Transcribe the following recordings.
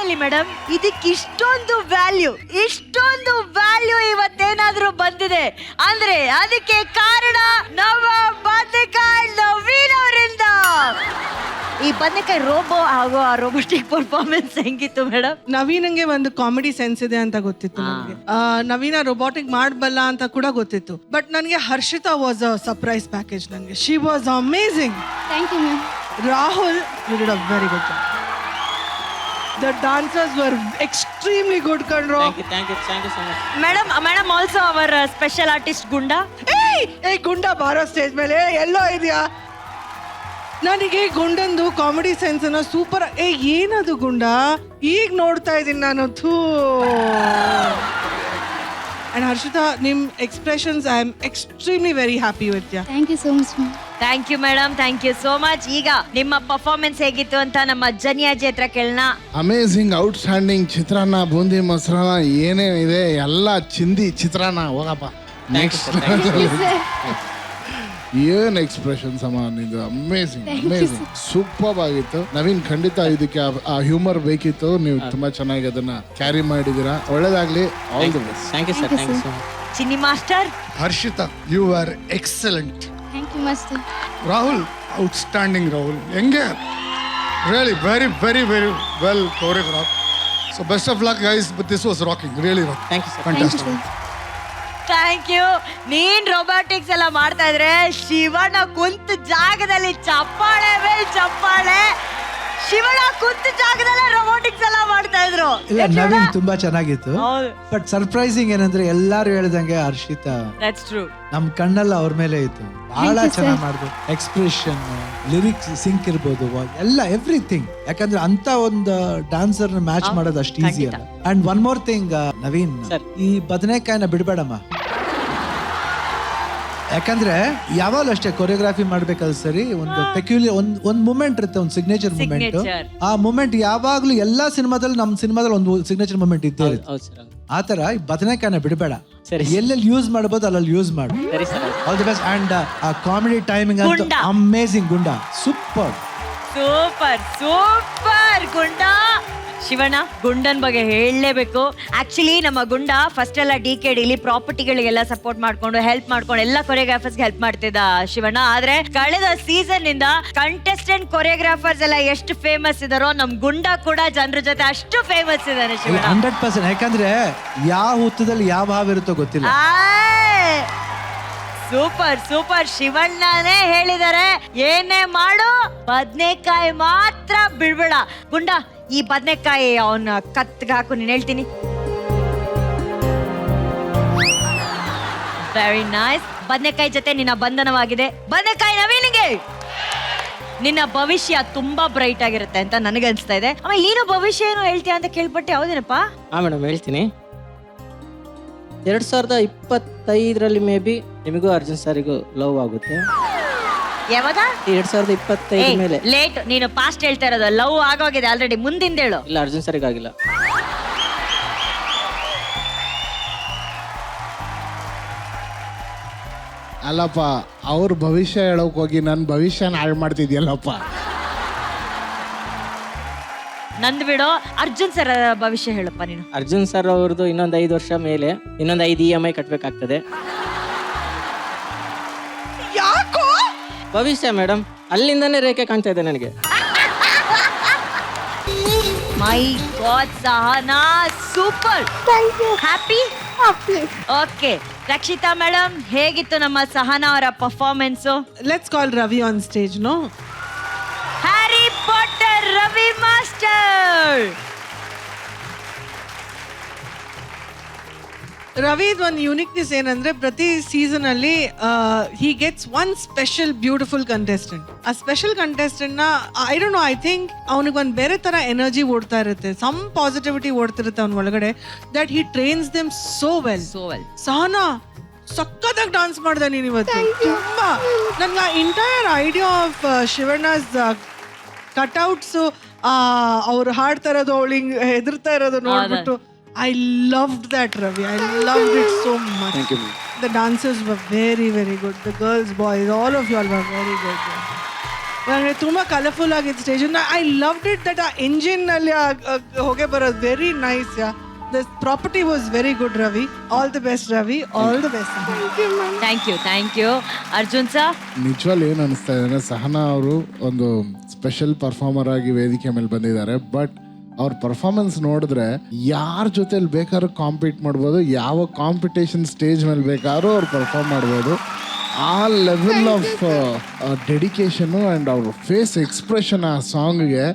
Really madam, ಇದಕ್ಕೆ ಇಷ್ಟೊಂದು value ಇವತ್ತೇನಾದ್ರೂ ಬಂದಿದೆ ಅಂದ್ರೆ ಅದಕ್ಕೆ ಕಾರಣ ನಮ್ಮ ಬದನೆಕಾಯಿ ನವೀನ್ ಅವರಿಂದ. ಈ ಬದನೆಕಾಯಿ ರೋಬೋ ಹಾಗೂ ಆ ರೋಬೋಟಿಕ್ ಪರ್ಫಾರ್ಮೆನ್ಸ್ ಹೆಂಗಿತ್ತು ಮೇಡಮ್? ನವೀನಂಗೆ ಒಂದು ಕಾಮಿಡಿ ಸೆನ್ಸ್ ಇದೆ ಅಂತ ಗೊತ್ತಿತ್ತು ನನಗೆ. ನವೀನ ರೋಬೋಟಿಕ್ ಮಾಡಬಲ್ಲ ಅಂತ ಕೂಡ ಗೊತ್ತಿತ್ತು. ಬಟ್ ನನಗೆ Harshita was a surprise package. ನನಗೆ she was amazing. Thank you ma'am. Rahul, you did a very good job. The dancers were extremely good, Kandro. Thank you so much. Madam also our special artist Gunda. Hey, Gunda ಬಾರೋ stage ಮೇಲೆ ಎಲ್ಲೋ ಇದೆಯಾ? ನನಗೆ ಗುಂಡಂದು comedy sense ಅನ್ನ super. ಏನದು ಗುಂಡ? ಈಗ ನೋಡ್ತಾ ಇದ್ದೀನಿ ನಾನು. ಅಂಡ್ ಹರ್ಷಿತಾ, ನಿಮ್ expressions I am extremely very happy with you. Thank you so much ma'am. Thank you madam, thank you so much. ಈಗ ನಿಮ್ಮ ಪರ್ಫಾರ್ಮೆನ್ಸ್ ಹೇಗಿತ್ತು ಅಂತ ನಮ್ಮ ಜನಿಯಾಜಿ ಹತ್ರ ಕೇಳೋಣ. Amazing, outstanding. ಚಿತ್ರಾನ್ನ, ಬೂಂದಿ ಮೊಸರನ್ನ ಏನೇನಿದೆ ಎಲ್ಲ ಚಿಂದಿ ಚಿತ್ರಾನ್ನ. ಹೋಗಪ್ಪ ನೆಕ್ಸ್ಟ್. ಏನ್ ಎಕ್ಸ್ಪ್ರೆಷನ್ಸ್ ಅಮ್ಮ ನಿಂದು. ಅಮೇಝಿಂಗ್, ಸೂಪರ್ ಆಗಿತ್ತು. ನವೀನ್, ಖಂಡಿತ ಇದಕ್ಕೆ ಆ ಹ್ಯೂಮರ್ ಬೇಕಿತ್ತು. ನೀವು ತುಂಬಾ ಚೆನ್ನಾಗಿ ಅದನ್ನ ಕ್ಯಾರಿ ಮಾಡಿದೀರಾ. ಒಳ್ಳೇದಾಗ್ಲಿ. All the best. Thank you sir. Thank you so much. Chinni master. Harshita, you were excellent. Thank you master. Rahul, outstanding Rahul. Enge, really very well choreographed. So best of luck guys, but this was rocking, really rocking. Thank you sir. Fantastic. Thank you. ನೀನ್ robotics ಎಲ್ಲ ಮಾಡ್ತಾ ಇದ್ರೆ ಶಿವಣ್ಣ ಕುಂತ ಜಾಗದಲ್ಲಿ ಚಪ್ಪಾಳೆ ಮೇಲೆ ಚಪ್ಪಾಳೆ. ಶಿವಣ್ಣ ಕುಂತ ಜಾಗದಲ್ಲೇ ರೊಬೋಟಿಕ್ಸ್ ಎಲ್ಲ ಮಾಡ್ತಾ ಇದ್ರು. ಇಲ್ಲ, ನವೀನ್ ತುಂಬಾ ಚೆನ್ನಾಗಿತ್ತು. ಹೌದು. ಬಟ್ ಸರ್ಪ್ರೈಸಿಂಗ್ ಏನಂದ್ರೆ ಎಲ್ಲಾರು ಹೇಳ್ದಂಗೆ ಹರ್ಷಿತಾ ದಟ್ಸ್ ಟ್ರೂ. ನಮ್ ಕಣ್ಣೆಲ್ಲ ಅವ್ರ ಮೇಲೆ ಇತ್ತು. ಬಹಳ ಚೆನ್ನಾಗಿ ಮಾಡಿದ್ರು. ಎಕ್ಸ್ಪ್ರೆಷನ್, ಲಿರಿಕ್ಸ್ ಸಿಂಕ್ ಇರ್ಬೋದು, ಎಲ್ಲ ಎವ್ರಿಥಿಂಗ್. ಯಾಕಂದ್ರೆ ಅಂತ ಒಂದು ಡಾನ್ಸರ್ ಮ್ಯಾಚ್ ಮಾಡೋದು ಅಷ್ಟು ಈಸಿ ಅಲ್ಲ. And one more thing Naveen, ಈ ಬದನೆಕಾಯಿನ ಬಿಡ್ಬೇಡಮ್ಮ. ಯಾಕಂದ್ರೆ ಯಾವಾಗಲೂ ಅಷ್ಟೇ ಕೊರಿಯೋಗ್ರಾಫಿ ಮಾಡ್ಬೇಕಾದ್ರೆ ಸರಿ ಒಂದು ಪೆಕ್ಯುಲಿಯರ್ ಒಂದ್ ಮೂಮೆಂಟ್ ಇರುತ್ತೆ, ಒಂದು ಸಿಗ್ನೇಚರ್ ಮೂಮೆಂಟ್. ಆ ಮೂಮೆಂಟ್ ಯಾವಾಗ್ಲೂ ಎಲ್ಲಾ ಸಿನಿಮಾದಲ್ಲಿ, ನಮ್ ಸಿನಿಮಾದಲ್ಲಿ ಒಂದು ಸಿಗ್ನೇಚರ್ ಮೂಮೆಂಟ್ ಇದ್ದೇ ಇರುತ್ತೆ. ಆತರ ಈ ಬದನೆಕಾಯಿನ ಬಿಡಬೇಡ. ಎಲ್ಲೆಲ್ಲಿ ಯೂಸ್ ಮಾಡಬಹುದು ಅಲ್ಲಲ್ಲಿ ಯೂಸ್ ಮಾಡು. All the best. ಅಂಡ್ ಆ ಕಾಮಿಡಿ ಟೈಮಿಂಗ್ ಅಂತೂ ಅಮೇಸಿಂಗ್. ಗುಂಡ ಸೂಪರ್ ಗುಂಡ. ಶಿವಣ್ಣ, ಗುಂಡನ್ ಬಗ್ಗೆ ಹೇಳಲೇಬೇಕು. ಆಕ್ಚುಲಿ ನಮ್ಮ ಗುಂಡ ಫಸ್ಟ್ ಎಲ್ಲ ಡಿಕೆಡಿಲಿ ಪ್ರಾಪರ್ಟಿಗಳಿಗೆಲ್ಲ ಸಪೋರ್ಟ್ ಮಾಡ್ಕೊಂಡು ಹೆಲ್ಪ್ ಮಾಡ್ಕೊಂಡು ಎಲ್ಲ ಕೊರಿಯೋಗ್ರಾಫರ್ಸ್ ಹೆಲ್ಪ್ ಮಾಡ್ತಿದ್ದ ಶಿವಣ್ಣ. ಆದ್ರೆ ಕಳೆದ ಸೀಸನ್ ಇಂದ ಕಂಟೆಸ್ಟೆಂಟ್ ಕೊರಿಯೋಗ್ರಾಫರ್ಸ್ ಎಲ್ಲ ಎಷ್ಟು ಫೇಮಸ್ ಇದಾರೋ ನಮ್ ಗುಂಡ ಕೂಡ ಜನರ ಜೊತೆ ಅಷ್ಟು ಫೇಮಸ್ ಇದಾರೆ ಶಿವಣ್ಣ. 100%. ಯಾಕಂದ್ರೆ ಯಾವ ಹುತ್ತದಲ್ಲಿ ಯಾವ ಹಾವು ಇರುತ್ತೋ ಗೊತ್ತಿಲ್ಲ. ಸೂಪರ್. ಶಿವಣ್ಣನೇ ಹೇಳಿದಾರೆ, ಏನೇ ಮಾಡು ಬದ್ನೆಕಾಯಿ ಮಾತ್ರ ಬಿಡ್ಬೇಡ. ಗುಂಡ, ಈ ಬದ್ನೆಕಾಯಿ ಅವನ ಕತ್ಗೆ ಹಾಕು, ನೀನ್ ಹೇಳ್ತೀನಿ. Very nice. ಬದ್ನೆಕಾಯಿ ಜೊತೆ ನಿನ್ನ ಬಂಧನವಾಗಿದೆ. ಬದ್ನೆಕಾಯಿ ನವೀನಿಗೆ ನಿನ್ನ ಭವಿಷ್ಯ ತುಂಬಾ ಬ್ರೈಟ್ ಆಗಿರುತ್ತೆ ಅಂತ ನನಗೆ ಅನ್ಸ್ತಾ ಇದೆ. ಆಮೇಲೆ ನೀನು ಭವಿಷ್ಯ ಏನು ಹೇಳ್ತೀಯ ಅಂತ ಕೇಳ್ಪಟ್ಟೆ, ಹೌದೇನಪ್ಪ? ಹಾ ಮೇಡಮ್, ಹೇಳ್ತೀನಿ. 2025ರಲ್ಲಿ ಮೇ ಬಿ ನಿಮಗೂ ಅರ್ಜುನ್ ಸರಿಗೂ ಲವ್ ಆಗುತ್ತೆ. ಯಾವಾಗ? 2025 ಮೇಲೆ. ಲೇಟ್. ನೀನು ಪಾಸ್ಟ್ ಹೇಳ್ತಾ ಇರೋದು. ಲವ್ ಆಗೋಗಿದೆ ಆಲ್ರೆಡಿ. ಮುಂದಿಂದ ಹೇಳು. ಇಲ್ಲ, ಅರ್ಜುನ್ ಸರಿಗಾಗಿಲ್ಲ. ಅಲ್ಲಪ್ಪ, ಅವ್ರ ಭವಿಷ್ಯ ಹೇಳೋಕ್ ಹೋಗಿ ನನ್ನ ಭವಿಷ್ಯನ ಹಾಳು ಮಾಡ್ತಿದ್ಯಲ್ಲಪ್ಪ. ನಂದು ಬಿಡೋ. ಅರ್ಜುನ್ ಸರ್ ಭವಿಷ್ಯ ಹೇಳಪ್ಪ ನೀನು. ಅರ್ಜುನ್ ಸರ್ ಅವ್ರದ್ದು ಇನ್ನೊಂದು 5 ವರ್ಷ ಮೇಲೆ ಇನ್ನೊಂದು 5 EMI ಕಟ್ಬೇಕಾಗ್ತದೆ. ಯಾಕೋ? ಭವಿಷ್ಯ ಮೇಡಮ್, ಅಲ್ಲಿಂದಾನೇ ರೇಖೆ ಕಾಣ್ತಾ ಇದೆ ನನಗೆ. My God Sahana, super. Thank you. Happy? Okay. Rakshita madam, ಹೇಗಿತ್ತು ನಮ್ಮ ಸಹನಾ ಅವರ performance? Let's call Ravi on stage. No, Harry Potter Ravi master. ರವಿದ್ ಒಂದು ಯುನಿಕ್ನೆಸ್ ಏನಂದ್ರೆ ಪ್ರತಿ ಸೀಸನ್ ಅಲ್ಲಿ he gets one special beautiful contestant. ಆ ಸ್ಪೆಷಲ್ ಕಂಟೆಸ್ಟೆಂಟ್ ನ I don't know, I think ಅವನಿಗೆ ಒಂದು ಬೇರೆ ತರ ಎನರ್ಜಿ ಓಡ್ತಾ ಇರುತ್ತೆ, ಸಮ್ ಪಾಸಿಟಿವಿಟಿ ಓಡ್ತಿರುತ್ತೆ ಅವನ ಒಳಗಡೆ. That he trains them so well. Sahana ಸಕ್ಕತ್ತಾಗಿ ಡಾನ್ಸ್ ಮಾಡ್ದೆ ನೀನು ಇವತ್ತು. ತುಂಬಾ ನನ್ಗೆ ಆ entire idea of Shivanna's cutouts, ಅವ್ರು ಹಾಡ್ತಾ ಇರೋದು, ಅವಳಿಗೆ ಹೆದರ್ತಾ ಇರೋದು ನೋಡ್ಬಿಟ್ಟು I loved that, Ravi. I loved it so much. Thank you, ma'am. The dancers were very good. The girls, boys, all of you all were very good. ನನಗೆ ತುಂಬ colourful ಆಗಿತ್ತು stage. I loved it that ಆ engine ಅಲ್ಲಿ ಹೊಗೆ ಬರೋದು very nice. The property was very good Ravi. All the best Ravi, all the best. Thank you Arjun sir. ನಿಜವಾಗ್ಲೂ ಏನು ಅನಿಸ್ತಾ ಇದೆ ಅಂದರೆ ಸಹನಾ ಅವರು ಒಂದು ಸ್ಪೆಷಲ್ ಪರ್ಫಾರ್ಮರ್ ಆಗಿ ವೇದಿಕೆ ಮೇಲೆ ಬಂದಿದ್ದಾರೆ. ಬಟ್ ಅವ್ರ ಪರ್ಫಾರ್ಮೆನ್ಸ್ ನೋಡಿದ್ರೆ ಯಾರ ಜೊತೆಲಿ ಬೇಕಾದ್ರೂ ಕಾಂಪೀಟ್ ಮಾಡ್ಬೋದು, ಯಾವ ಕಾಂಪಿಟೇಷನ್ ಸ್ಟೇಜ್ ಮೇಲೆ ಬೇಕಾದ್ರೂ ಅವ್ರು ಪರ್ಫಾರ್ಮ್ ಮಾಡ್ಬೋದು. ಆ ಲೆವೆಲ್ ಆಫ್ ಡೆಡಿಕೇಶನು ಆ್ಯಂಡ್ ಅವ್ರ ಫೇಸ್ ಎಕ್ಸ್ಪ್ರೆಷನ್ ಆ ಸಾಂಗ್ಗೆ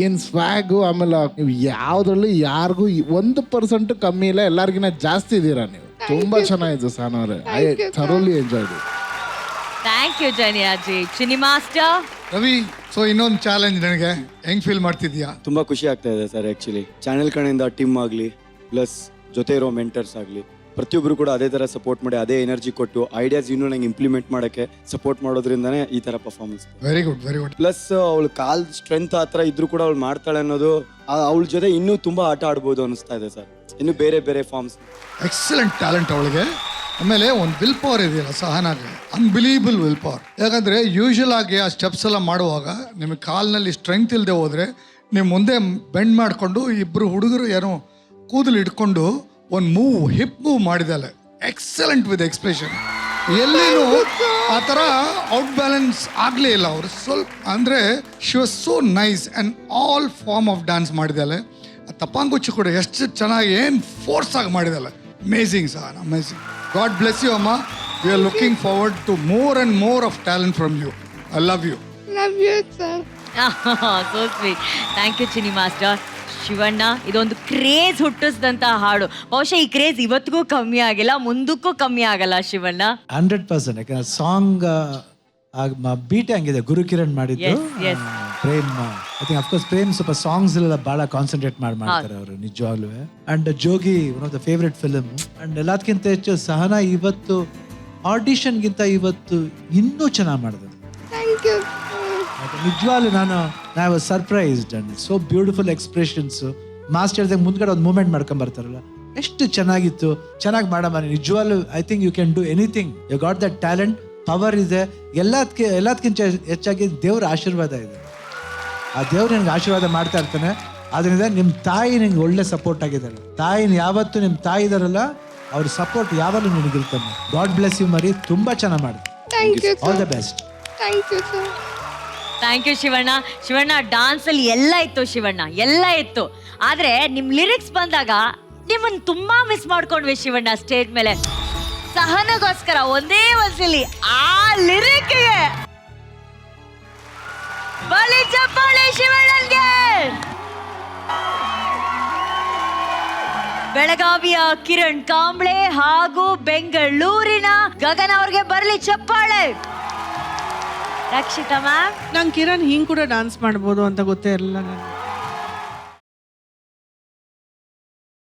ಏನು ಸ್ವ್ಯಾಗು, ಆಮೇಲೆ ನೀವು ಯಾವುದ್ರಲ್ಲಿ ಯಾರಿಗೂ 1% ಕಮ್ಮಿ ಇಲ್ಲ, ಎಲ್ಲರಿಗಿನ್ನ ಜಾಸ್ತಿ ಇದ್ದೀರಾ ನೀವು. ತುಂಬ ಚೆನ್ನಾಗಿತ್ತು ಸಹನಾ ಅವರೇ. I thoroughly enjoyed. Thank you ಜನಿಯಾಜಿ. ಚಿನಿ ಮಾಸ್ಟರ್. ರವಿ, ಸೊ ಇನ್ನೊಂದು ಚಾಲೆಂಜ್ ನನಗೆ ಹೆಂಗ್ ಫೀಲ್ ಮಾಡ್ತಿದ್ಯಾ? ತುಂಬ ಖುಷಿ ಆಗ್ತಾ ಇದೆ ಸರ್. ಆ್ಯಕ್ಚುಲಿ ಚಾನೆಲ್ ಕಡೆಯಿಂದ ಟೀಮ್ ಆಗಲಿ ಪ್ಲಸ್ ಜೊತೆ ಇರೋ ಮೆಂಟರ್ಸ್ ಆಗಲಿ ಪ್ರತಿಯೊಬ್ಬರು ಕೂಡ ಅದೇ ಥರ ಸಪೋರ್ಟ್ ಮಾಡಿ ಅದೇ ಎನರ್ಜಿ ಕೊಟ್ಟು ಐಡಿಯಾಸ್ ಇನ್ನೂ ನಂಗೆ ಇಂಪ್ಲಿಮೆಂಟ್ ಮಾಡೋಕ್ಕೆ ಸಪೋರ್ಟ್ ಮಾಡೋದ್ರಿಂದನೇ ಈ ಥರ performance. Very good, very good. Plus ಅವಳು ಕಾಲ್ ಸ್ಟ್ರೆಂತ್ ಆ ಥರ ಇದ್ರೂ ಕೂಡ ಅವಳು ಮಾಡ್ತಾಳೆ ಅನ್ನೋದು, ಅವಳ ಜೊತೆ ಇನ್ನೂ ತುಂಬ ಆಟ ಆಡ್ಬೋದು ಅನಿಸ್ತಾ ಇದೆ ಸರ್. ಇನ್ನು ಬೇರೆ ಬೇರೆ ಫಾರ್ಮ್ಸ್. ಎಕ್ಸಲೆಂಟ್ ಟ್ಯಾಲೆಂಟ್ ಅವಳಿಗೆ. ಆಮೇಲೆ ಒಂದು ವಿಲ್ ಪವರ್ ಇದೆಯಲ್ಲ ಸಹನಾಗೆ, ಅನ್ಬಿಲೀಬಲ್ ವಿಲ್ ಪವರ್. ಯಾಕಂದರೆ ಯೂಶುವಲ್ ಆಗಿ ಆ ಸ್ಟೆಪ್ಸ್ ಎಲ್ಲ ಮಾಡುವಾಗ ನಿಮಗೆ ಕಾಲ್ನಲ್ಲಿ ಸ್ಟ್ರೆಂತ್ ಇಲ್ಲದೆ ಹೋದರೆ ನೀವು ಮುಂದೆ ಬೆಂಡ್ ಮಾಡಿಕೊಂಡು ಇಬ್ಬರು ಹುಡುಗರು ಏನೋ ಕೂದಲು ಇಟ್ಕೊಂಡು ಒಂದು ಹಿಪ್ ಮೂವ್ ಮಾಡಿದಾಳೆ. Excellent with expression. ಎಲ್ಲಿನೂ ಆ ಥರ ಔಟ್ ಬ್ಯಾಲೆನ್ಸ್ ಆಗಲೇ ಇಲ್ಲ ಅವರು ಸ್ವಲ್ಪ. ಅಂದರೆ she was so nice and all form of dance ಮಾಡಿದಾಳೆ. ಆ ತಪಾಂಗುಚ್ಚು ಕೂಡ ಎಷ್ಟು ಚೆನ್ನಾಗಿ ಏನು ಫೋರ್ಸ್ ಆಗಿ ಮಾಡಿದಾಳೆ. Amazing sir, amazing. God bless you ಅಮ್ಮ. We are looking forward to more and more of talent from you. I love you. Love you, sir. So sweet. Thank you Chini master. Shivanna, ಇದೊಂದು ಕ್ರೇಜ್ ಹುಟ್ಟಿಸಿದಂತ ಹಾಡು. ಬಹುಶಃ ಈ craze ಇವತ್ತಿಗೂ ಕಮ್ಮಿ ಆಗಿಲ್ಲ, ಮುಂದಕ್ಕೂ ಕಮ್ಮಿ ಆಗಲ್ಲ ಶಿವಣ್ಣ. 100%. ಯಾಕಂದ್ರೆ ಸಾಂಗ್ ಬೀಟ್ ಹಂಗಿದೆ. ಗುರುಕಿರಣ್ ಮಾಡಿದ್ದು Yes, yes. Prem. I think of course Prem ಸ್ವಲ್ಪ ಸಾಂಗ್ಸ್ ಎಲ್ಲ ಬಹಳ ಕಾನ್ಸಂಟ್ರೇಟ್ ಮಾಡ್ತಾರೆ ಅವರು ನಿಜವಾಗ್ಲೂ. And Jogi one of the favourite film. And ಎಲ್ಲದಕ್ಕಿಂತ ಹೆಚ್ಚು ಸಹನಾ ಇವತ್ತು ಆಡಿಷನ್ಗಿಂತ ಇವತ್ತು ಇನ್ನೂ ಚೆನ್ನಾಗಿ ಮಾಡಿದ್ರು. Thank you. ನಿಜವಾಗ್ಲೂ I was surprised. And so beautiful expressions. Master ಮುಂದ್ಗಡೆ ಒಂದು ಮೂಮೆಂಟ್ ಮಾಡ್ಕೊಂಡ್ ಬರ್ತಾರಲ್ಲ, ಎಷ್ಟು ಚೆನ್ನಾಗಿತ್ತು. ಚೆನ್ನಾಗಿ ಮಾಡಮ್ಮ ನಿಜವಾಗ್ಲೂ. I think you can do anything. You got that talent, power ಇದೆ. ಎಲ್ಲದಕ್ಕಿಂತ ಹೆಚ್ಚಾಗಿ ದೇವ್ರ ಆಶೀರ್ವಾದ ಇದೆ. ಆ ದೇವ್ರು ನಿನ್ಗೆ ಆಶೀರ್ವಾದ ಮಾಡ್ತಾ ಇರ್ತಾನೆ. ಅದರಿಂದ ನಿಮ್ಮ ತಾಯಿ ನಿಮ್ಗೆ ಒಳ್ಳೆ ಸಪೋರ್ಟ್ ಆಗಿದ್ದಾರೆ. ತಾಯಿನ ಯಾವತ್ತು ನಿಮ್ಮ ತಾಯಿ ಇದಾರಲ್ಲ, ಅವ್ರ ಸಪೋರ್ಟ್ ಯಾವಾಗಲೂ ನಿನಗಿರ್ತಾನೆ. ಗಾಡ್ ಬ್ಲೆಸ್ ಯು ಮರಿ. ತುಂಬಾ ಚೆನ್ನಾಗಿ ಮಾಡಿ. Thank you, all sir. The best. Thank you, sir. Thank you Shivanna. Shivanna, dance ಅಲ್ಲಿ ಎಲ್ಲ ಇತ್ತು ಶಿವಣ್ಣ, ಎಲ್ಲ ಇತ್ತು. ಆದ್ರೆ ನಿಮ್ ಲಿರಿಕ್ಸ್ ಬಂದಾಗ ನಿಮ್ಮನ್ನ ತುಂಬಾ ಮಿಸ್ ಮಾಡ್ಕೊಂಡ್ವಿ ಶಿವಣ್ಣ. ಸ್ಟೇಜ್ ಮೇಲೆ ಸಹನಗೋಸ್ಕರ ಒಂದೇ ಒಂದ್ಸಲಿ ಆ ಲಿರಿಕ್ಗೆ ಬಲಿ ಚಪ್ಪಾಳೆ ಶಿವಣ್ಣನ್ಗೆ. ಬೆಳಗಾವಿಯ ಕಿರಣ್ ಕಾಂಬ್ಳೆ ಹಾಗೂ ಬೆಂಗಳೂರಿನ ಗಗನ್ ಅವ್ರಿಗೆ ಬರ್ಲಿ ಚಪ್ಪಾಳೆ. ರಕ್ಷಿತಾ ಮ್ಯಾಮ್, ನಂಗೆ ಕಿರಣ್ ಹಿಂಗ್ ಕೂಡ ಡಾನ್ಸ್ ಮಾಡ್ಬೋದು ಅಂತ ಗೊತ್ತೇ ಇರಲಿಲ್ಲ ನನಗೆ.